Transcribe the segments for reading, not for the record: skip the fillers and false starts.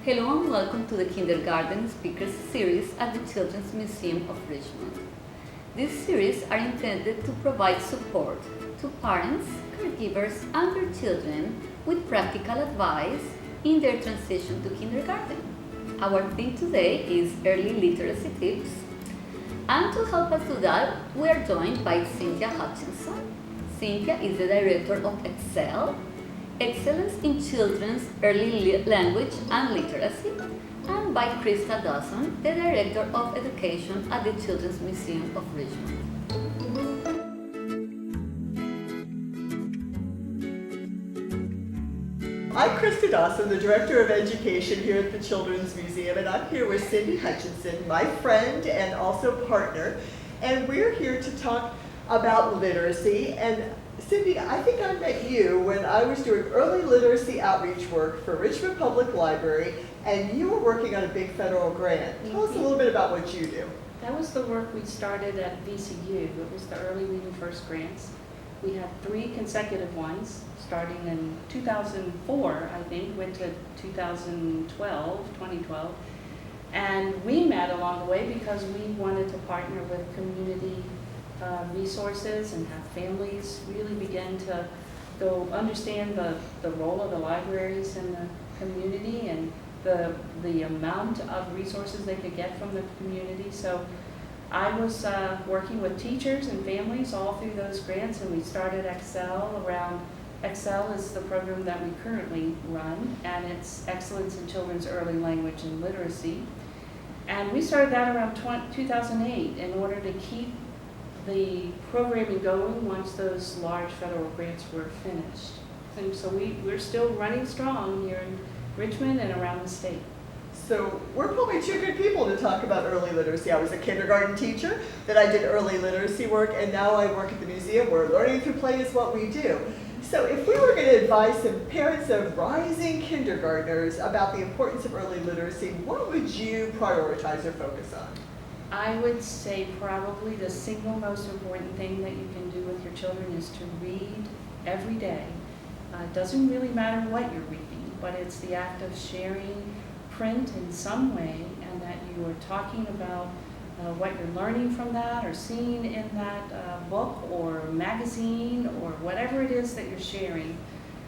Hello and welcome to the Kindergarten Speakers Series at the Children's Museum of Richmond. These series are intended to provide support to parents, caregivers, and their children with practical advice in their transition to kindergarten. Our theme today is early literacy tips, and to help us do that, we are joined by Cynthia Hutchinson. Cynthia is the director of ExCELL, Excellence in Children's Early Language and Literacy, and by Krista Dawson, the Director of Education at the Children's Museum of Richmond. I'm Krista Dawson, the Director of Education here at the Children's Museum, and I'm here with Cynthia Hutchinson, my friend and also partner, and we're here to talk about literacy. And Cindy, I think I met you when I was doing early literacy outreach work for Richmond Public Library, and you were working on a big federal grant. Tell us a little bit about what you do. That was the work we started at VCU. It was the Early Reading First grants. We had 3 consecutive ones, starting in 2004, I think, went to 2012, and we met along the way because we wanted to partner with community resources and have families really begin to go understand the role of the libraries in the community and the amount of resources they could get from the community. So I was working with teachers and families all through those grants, and we started ExCELL around. ExCELL is the program that we currently run, and it's Excellence in Children's Early Language and Literacy. And we started that around 2008 in order to keep the programming going once those large federal grants were finished. And so we're still running strong here in Richmond and around the state. So we're probably 2 good people to talk about early literacy. I was a kindergarten teacher, then I did early literacy work, and now I work at the museum where learning through play is what we do. So if we were going to advise some parents of rising kindergartners about the importance of early literacy, what would you prioritize or focus on? I would say probably the single most important thing that you can do with your children is to read every day. It doesn't really matter what you're reading, but it's the act of sharing print in some way, and that you are talking about what you're learning from that or seeing in that book or magazine or whatever it is that you're sharing,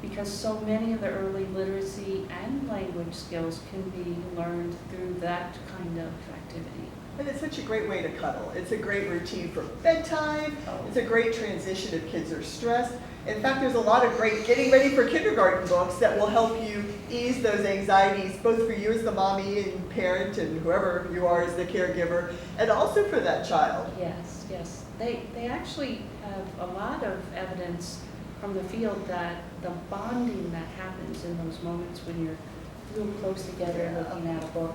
because so many of the early literacy and language skills can be learned through that kind of activity. And it's such a great way to cuddle. It's a great routine for bedtime. It's a great transition if kids are stressed. In fact, there's a lot of great getting ready for kindergarten books that will help you ease those anxieties, both for you as the mommy and parent and whoever you are as the caregiver, and also for that child. Yes, yes. They actually have a lot of evidence from the field that the bonding that happens in those moments when you're real close together looking at a book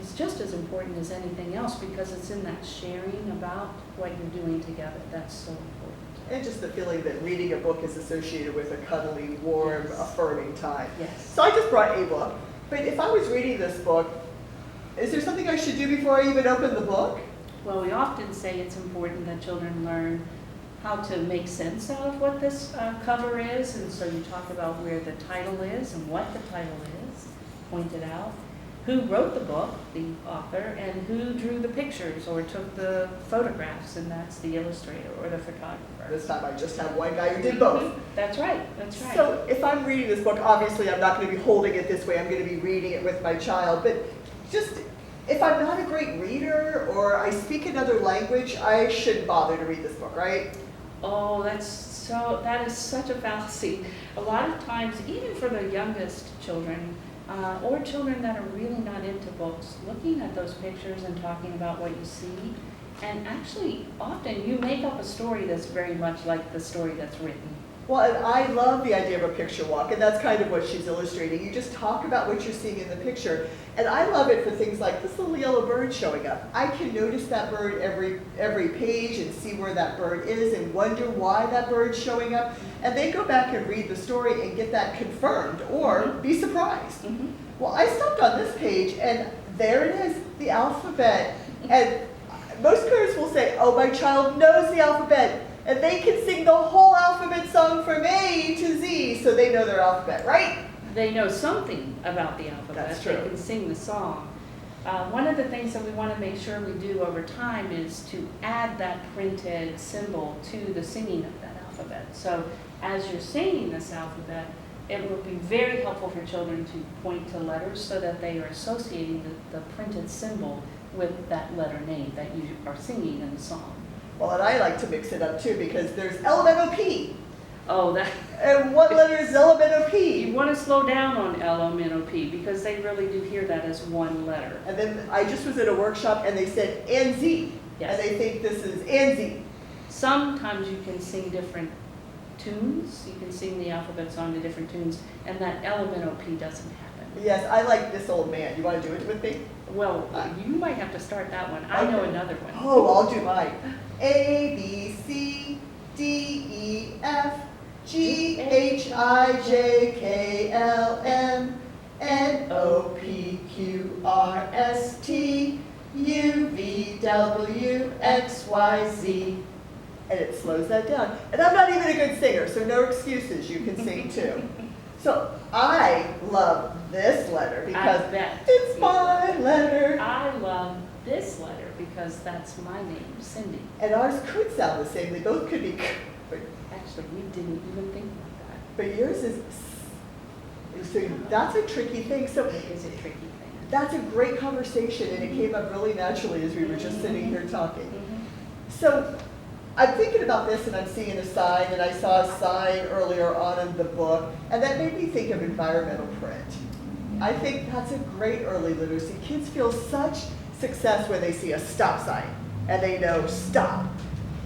is just as important as anything else, because it's in that sharing about what you're doing together that's so important. And just the feeling that reading a book is associated with a cuddly, warm, affirming time. Yes. So I just brought a book, but if I was reading this book, is there something I should do before I even open the book? Well, we often say it's important that children learn how to make sense out of what this cover is, and so you talk about where the title is and what the title is, point it out, who wrote the book, the author, and who drew the pictures or took the photographs, and that's the illustrator or the photographer. This time I just have one guy who did both. That's right, that's right. So if I'm reading this book, obviously I'm not going to be holding it this way, I'm going to be reading it with my child, but just if I'm not a great reader or I speak another language, I shouldn't bother to read this book, right? Oh, that is such a fallacy. A lot of times, even for the youngest children, or children that are really not into books, looking at those pictures and talking about what you see, and actually often you make up a story that's very much like the story that's written. Well, and I love the idea of a picture walk, and that's kind of what she's illustrating. You just talk about what you're seeing in the picture, and I love it for things like this little yellow bird showing up. I can notice that bird every page and see where that bird is and wonder why that bird's showing up, and then go back and read the story and get that confirmed or be surprised. Well, I stopped on this page, and there it is, the alphabet, and most parents will say, oh, my child knows the alphabet. And they can sing the whole alphabet song from A to Z, so they know their alphabet, right? they know something about the alphabet. That's They true. can sing the song. One of the things that we want to make sure we do over time is to add that printed symbol to the singing of that alphabet. So as you're singing this alphabet, it will be very helpful for children to point to letters so that they are associating the printed symbol with that letter name that you are singing in the song. Well, and I like to mix it up too because there's LMNOP. Oh, that. And what letter is You LMNOP? want to slow down on LMNOP because they really do hear that as one letter. And then I just was at a workshop and they said NZ. Yes. And they think this is NZ. Sometimes you can sing different tunes. You can sing the alphabet song to different tunes, and that LMNOP doesn't happen. Yes, I like this old man. You want to do it with me? Well, you might have to start that one. I know Okay. another one. Oh, I'll do mine. A, B, C, D, E, F, G, H, I, J, K, L, M, N, O, P, Q, R, S, T, U, V, W, X, Y, Z. And it slows that down. And I'm not even a good singer, so no excuses. You can sing too. So I love this letter because I bet. it's my letter. I love this letter because that's my name, Cindy. And ours could sound the same. They both could be, but Actually, we didn't even think about that. But yours is, so that's a tricky thing. So It is a tricky thing. that's a great conversation, and it came up really naturally as we were just sitting here talking. Mhm. So I'm thinking about this, and I'm seeing a sign, and I saw a sign earlier on in the book, and that made me think of environmental print. I think that's a great early literacy. Kids feel such success when they see a stop sign, and they know stop.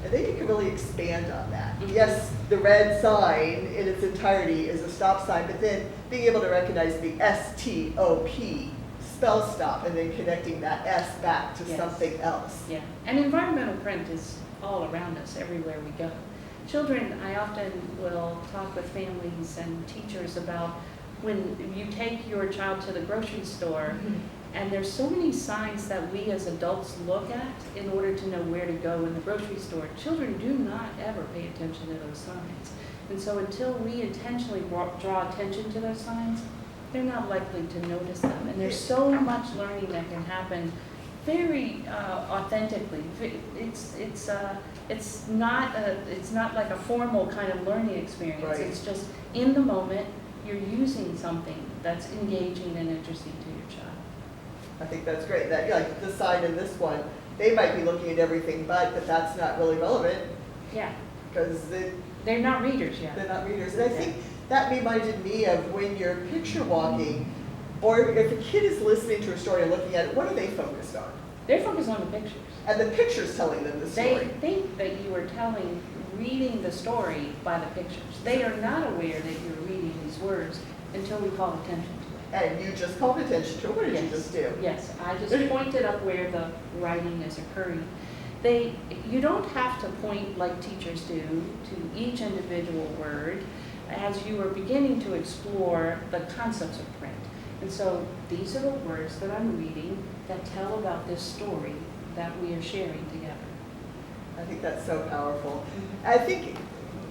And then you can really expand on that. Mhm. Yes, the red sign in its entirety is a stop sign, but then being able to recognize the STOP, spell stop, and then connecting that S back to Yes. something else. Yeah, and environmental print is all around us, everywhere we go. Children, I often will talk with families and teachers about when you take your child to the grocery store, and there's so many signs that we as adults look at in order to know where to go in the grocery store. Children do not ever pay attention to those signs. And so until we intentionally draw attention to those signs, they're not likely to notice them. And there's so much learning that can happen very authentically. It's not like a formal kind of learning experience. Right. It's just in the moment, you're using something that's engaging and interesting to your child. I think that's great. That, like the sign in this one, they might be looking at everything but that's not really relevant Yeah, because they're not readers yet. they're not readers. And I think that reminded me of when you're picture walking, or if a kid is listening to a story and looking at it, what are they focused on? They're focused on the pictures. And the picture's telling them the They story. think that you are reading the story by the pictures. They are not aware that you're reading these words until we call attention to it. And you just called attention to it. What did you Yes. just do? Yes, I just pointed up where the writing is occurring. You don't have to point like teachers do to each individual word as you are beginning to explore the concepts of print. And so these are the words that I'm reading that tell about this story that we are sharing together. I think that's so powerful. I think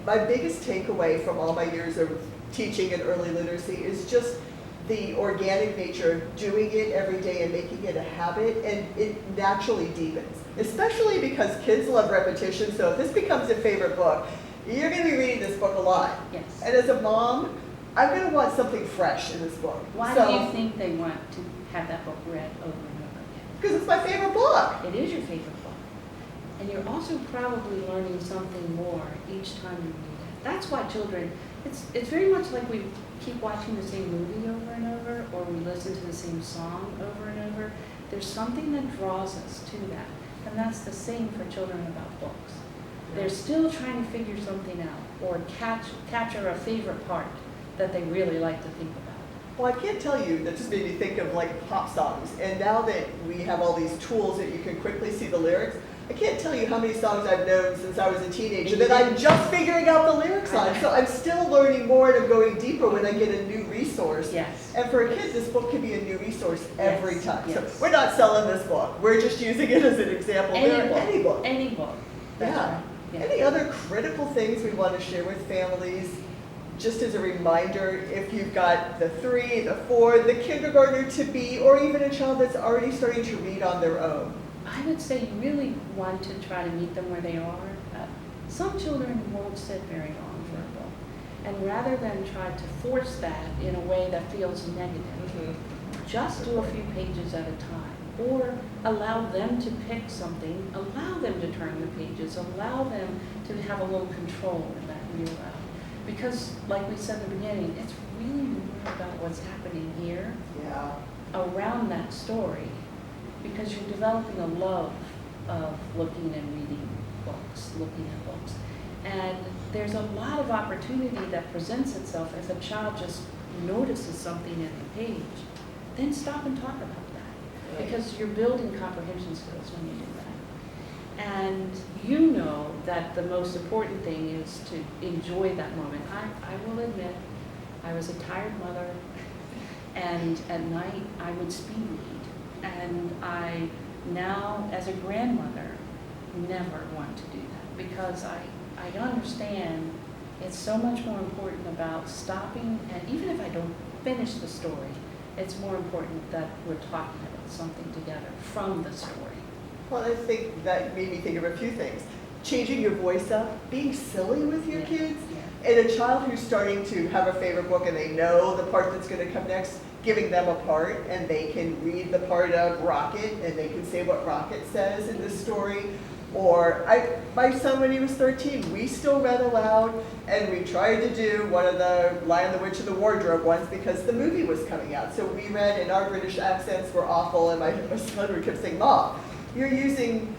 my biggest takeaway from all my years of teaching in early literacy is just the organic nature of doing it every day and making it a habit, and it naturally deepens, especially because kids love repetition. So if this becomes a favorite book, you're going to be reading this book a lot. Yes. And as a mom, I'm going to want something fresh in this book. Why do you think they want to have that book read over and over again? Because it's my favorite book. It is your favorite book. And you're also probably learning something more each time you read it. That's why children, it's very much like we keep watching the same movie over and over, or we listen to the same song over and over. There's something that draws us to that. And that's the same for children about books. They're still trying to figure something out or capture a favorite part that they really like to think about. Well, I can't tell you, that just made me think of like pop songs. And now that we have all these tools that you can quickly see the lyrics, I can't tell you how many songs I've known since I was a teenager that I'm just figuring out the lyrics on. So I'm still learning more and I'm going deeper when I get a new resource. Yes. And for a kid, this book can be a new resource every Yes, time. yes. So we're not selling this book. We're just using it as an example. Any book. Any book. That's Yeah. right. Yeah. Any other critical things we want to share with families just as a reminder, if you've got the 3, the 4, the kindergartner to be, or even a child that's already starting to read on their own? I would say you really want to try to meet them where they are. Some children won't sit very long verbal, and rather than try to force that in a way that feels negative, just do a few pages at a time, or allow them to pick something, allow them to turn the pages, allow them to have a little control in that read aloud. Because, like we said in the beginning, it's really more about what's happening here, around that story, because you're developing a love of looking and reading books, looking at books. And there's a lot of opportunity that presents itself if a child just notices something in the page, then stop and talk about that. Because you're building comprehension skills when you do that. And you know that the most important thing is to enjoy that moment. I will admit, I was a tired mother, and at night I would speed read. And I now, as a grandmother, never want to do that, because I understand it's so much more important about stopping, and even if I don't finish the story, it's more important that we're talking about something together from the story. Well, I think that made me think of a few things. Changing your voice up, being silly with your kids, and a child who's starting to have a favorite book and they know the part that's going to come next, giving them a part, and they can read the part of Rocket, and they can say what Rocket says in this story. Or my son, when he was 13, we still read aloud, and we tried to do one of the Lion, the Witch, and the Wardrobe ones because the movie was coming out. So we read, and our British accents were awful, and my son kept saying, "Mom, you're using,"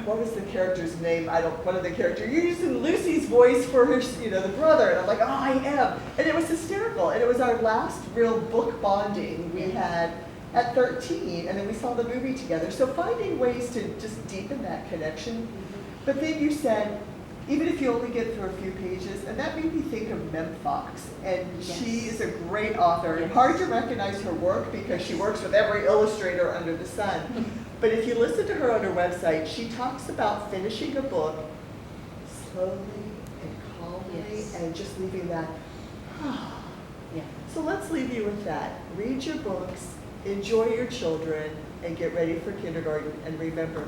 what was the character's name? One of the characters, "You're using Lucy's voice for her, the brother." And I'm like, "Oh, I am." And it was hysterical. And it was our last real book bonding we had at 13, and then we saw the movie together. So finding ways to just deepen that connection. But then you said, even if you only get through a few pages, and that made me think of Mem Fox. And she is a great author, and hard to recognize her work because she works with every illustrator under the sun. But if you listen to her on her website, she talks about finishing a book slowly and calmly, and just leaving that, So let's leave you with that. Read your books, enjoy your children, and get ready for kindergarten. And remember,